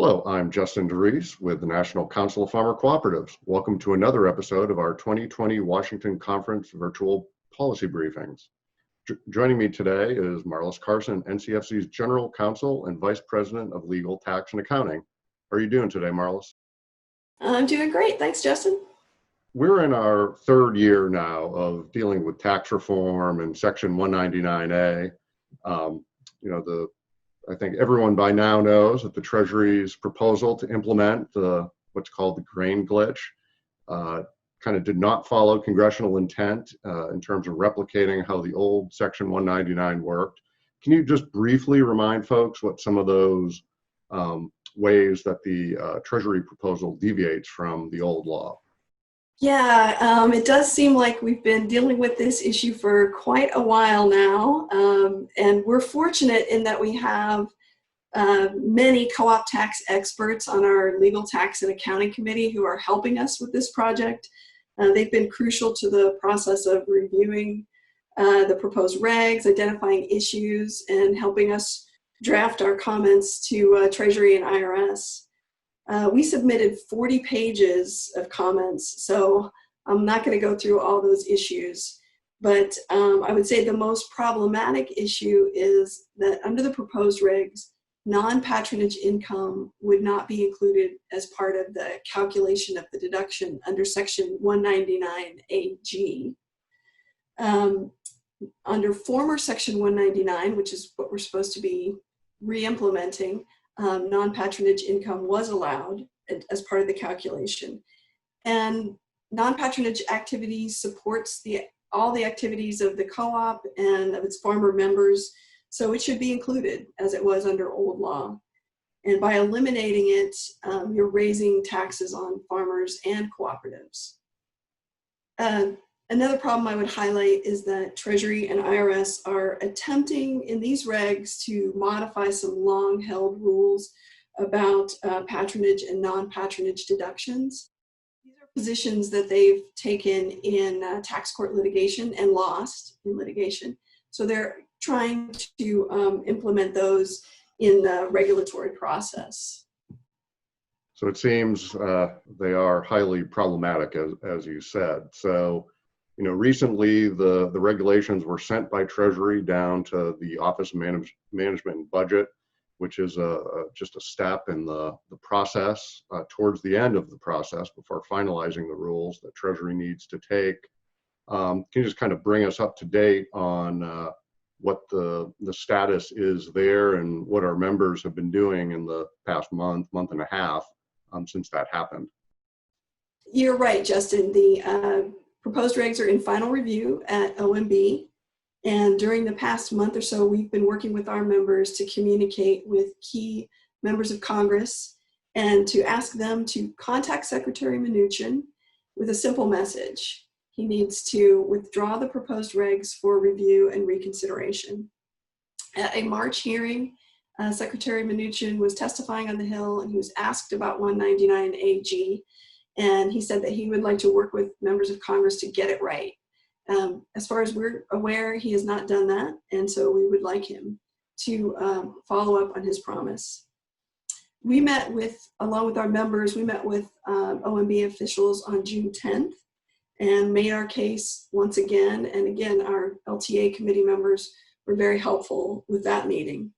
Hello, I'm Justin DeReese with the National Council of Farmer Cooperatives. Welcome to another episode of our 2020 Washington Conference virtual policy briefings. Joining me today is Marlis Carson, NCFC's General Counsel and Vice President of Legal, Tax, and Accounting. How are you doing today, Marlis? I'm doing great. Thanks, Justin. We're in our third year now of dealing with tax reform and Section 199A. I think everyone by now knows that the Treasury's proposal to implement what's called the grain glitch kind of did not follow congressional intent in terms of replicating how the old Section 199 worked. Can you just briefly remind folks what some of those ways that the Treasury proposal deviates from the old law? Yeah, it does seem like we've been dealing with this issue for quite a while now, and we're fortunate in that we have many co-op tax experts on our Legal, Tax, and Accounting Committee who are helping us with this project. They've been crucial to the process of reviewing the proposed regs, identifying issues, and helping us draft our comments to Treasury and IRS. We submitted 40 pages of comments, so I'm not going to go through all those issues, but I would say the most problematic issue is that under the proposed regs, non-patronage income would not be included as part of the calculation of the deduction under Section 199AG. Under former Section 199, which is what we're supposed to be re-implementing, non-patronage income was allowed as part of the calculation. And non-patronage activities supports all the activities of the co-op and of its farmer members, so it should be included as it was under old law. And by eliminating it, you're raising taxes on farmers and cooperatives. Another problem I would highlight is that Treasury and IRS are attempting in these regs to modify some long-held rules about patronage and non-patronage deductions. These are positions that they've taken in tax court litigation and lost in litigation. So they're trying to implement those in the regulatory process. So it seems they are highly problematic, as you said. So, recently the regulations were sent by Treasury down to the Office of Management and Budget, which is just a step in the process towards the end of the process before finalizing the rules that Treasury needs to take. Can you just kind of bring us up to date on what the status is there and what our members have been doing in the past month and a half since that happened? You're right, Justin. The proposed regs are in final review at OMB, and during the past month or so, we've been working with our members to communicate with key members of Congress and to ask them to contact Secretary Mnuchin with a simple message. He needs to withdraw the proposed regs for review and reconsideration. At a March hearing, Secretary Mnuchin was testifying on the Hill, and he was asked about 199AG. And he said that he would like to work with members of Congress to get it right. As far as we're aware, he has not done that. And so we would like him to follow up on his promise. We met along with our members, we met with OMB officials on June 10th and made our case once again. And again, our LTA committee members were very helpful with that meeting.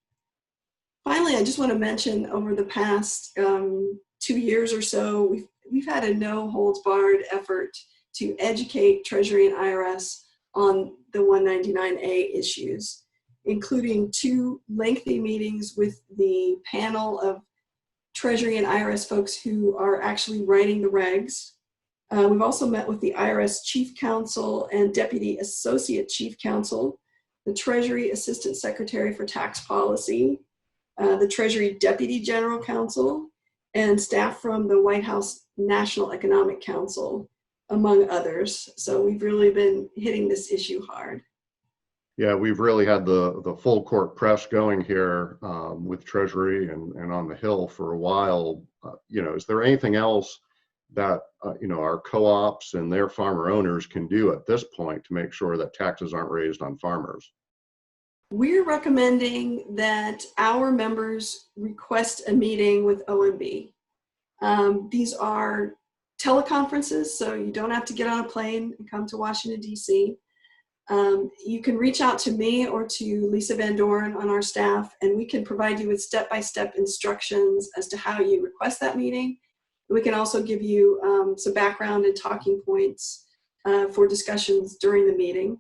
Finally, I just want to mention over the past 2 years or so, we've had a no-holds-barred effort to educate Treasury and IRS on the 199A issues, including 2 lengthy meetings with the panel of Treasury and IRS folks who are actually writing the regs. We've also met with the IRS Chief Counsel and Deputy Associate Chief Counsel, the Treasury Assistant Secretary for Tax Policy, the Treasury Deputy General Counsel, and staff from the White House National Economic Council, among others. So we've really been hitting this issue hard. Yeah, we've really had the full court press going here with Treasury and on the Hill for a while. Is there anything else that our co-ops and their farmer owners can do at this point to make sure that taxes aren't raised on farmers? We're recommending that our members request a meeting with OMB. These are teleconferences, so you don't have to get on a plane and come to Washington, D.C. You can reach out to me or to Lisa Van Doren on our staff, and we can provide you with step-by-step instructions as to how you request that meeting. We can also give you some background and talking points for discussions during the meeting,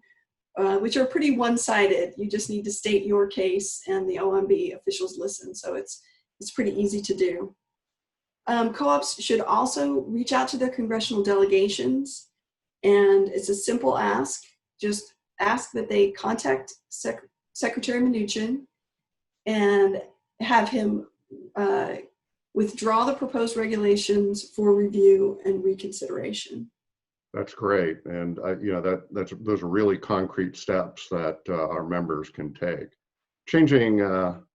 which are pretty one-sided. You just need to state your case and the OMB officials listen, so it's pretty easy to do. Co-ops should also reach out to their congressional delegations, and it's a simple ask. Just ask that they contact Secretary Mnuchin and have him withdraw the proposed regulations for review and reconsideration. That's great, and those are really concrete steps that our members can take. Changing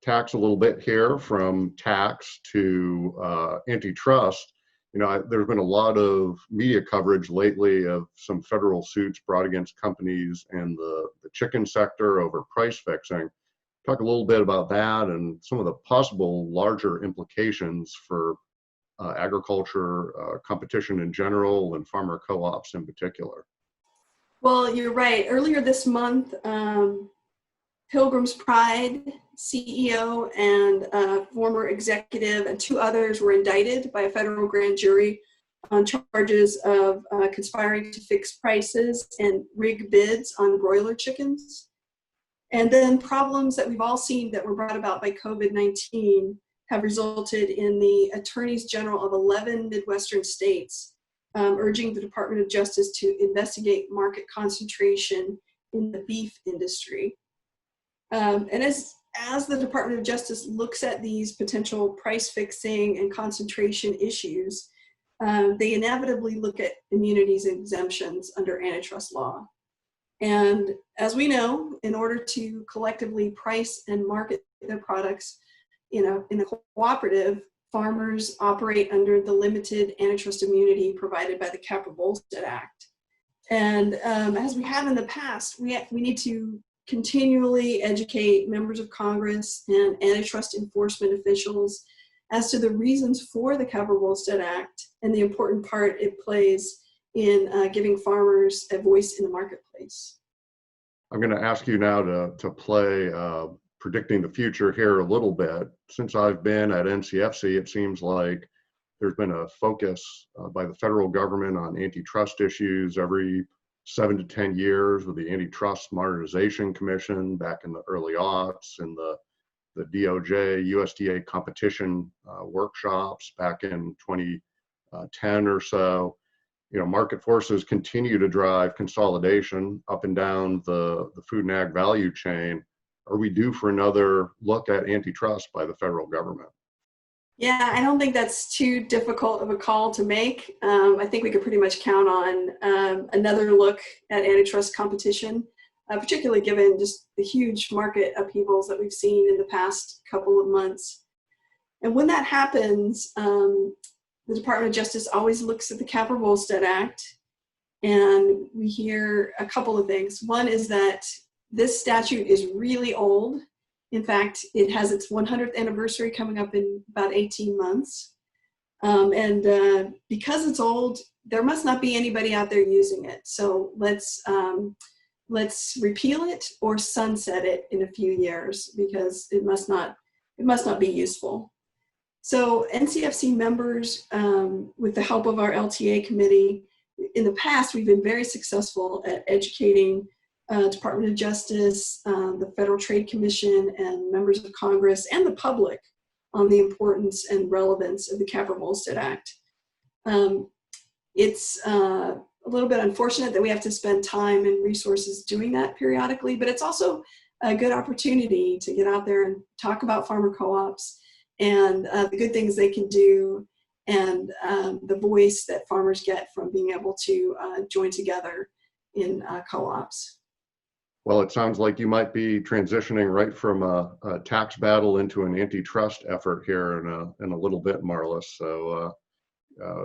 tax a little bit here from tax to antitrust. There's been a lot of media coverage lately of some federal suits brought against companies in the chicken sector over price fixing. Talk a little bit about that and some of the possible larger implications for agriculture, competition in general, and farmer co-ops in particular. Well, you're right. Earlier this month, Pilgrim's Pride CEO and former executive and 2 others were indicted by a federal grand jury on charges of conspiring to fix prices and rig bids on broiler chickens. And then problems that we've all seen that were brought about by COVID-19 have resulted in the attorneys general of 11 Midwestern states urging the Department of Justice to investigate market concentration in the beef industry. And as the Department of Justice looks at these potential price fixing and concentration issues, they inevitably look at immunities and exemptions under antitrust law. And as we know, in order to collectively price and market their products, in a cooperative, farmers operate under the limited antitrust immunity provided by the Capra-Volstead Act. And as we have in the past, we need to continually educate members of Congress and antitrust enforcement officials as to the reasons for the Capra-Volstead Act and the important part it plays in giving farmers a voice in the marketplace. I'm going to ask you now to play predicting the future here a little bit. Since I've been at NCFC, it seems like there's been a focus by the federal government on antitrust issues every 7 to 10 years, with the Antitrust Modernization Commission back in the early aughts, and the DOJ, USDA competition workshops back in 2010 or so. Market forces continue to drive consolidation up and down the food and ag value chain. Are we due for another look at antitrust by the federal government? Yeah, I don't think that's too difficult of a call to make. I think we could pretty much count on another look at antitrust competition, particularly given just the huge market upheavals that we've seen in the past couple of months. And when that happens, the Department of Justice always looks at the Capra-Volstead Act, and we hear a couple of things. One is that this statute is really old. In fact, it has its 100th anniversary coming up in about 18 months. And because it's old, there must not be anybody out there using it. So let's repeal it or sunset it in a few years, because it must not be useful. So NCFC members, with the help of our LTA committee, in the past, we've been very successful at educating Department of Justice, the Federal Trade Commission, and members of Congress and the public on the importance and relevance of the Capra-Volstead Act. It's a little bit unfortunate that we have to spend time and resources doing that periodically, but it's also a good opportunity to get out there and talk about farmer co-ops and the good things they can do, and the voice that farmers get from being able to join together in co-ops. Well, it sounds like you might be transitioning right from a tax battle into an antitrust effort here in a little bit, Marlis. So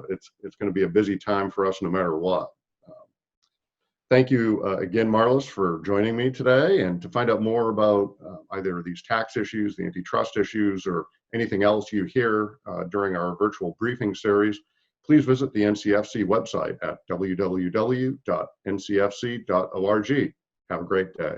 it's going to be a busy time for us no matter what. Thank you again, Marlis, for joining me today. And to find out more about either these tax issues, the antitrust issues, or anything else you hear during our virtual briefing series, please visit the NCFC website at www.ncfc.org. Have a great day.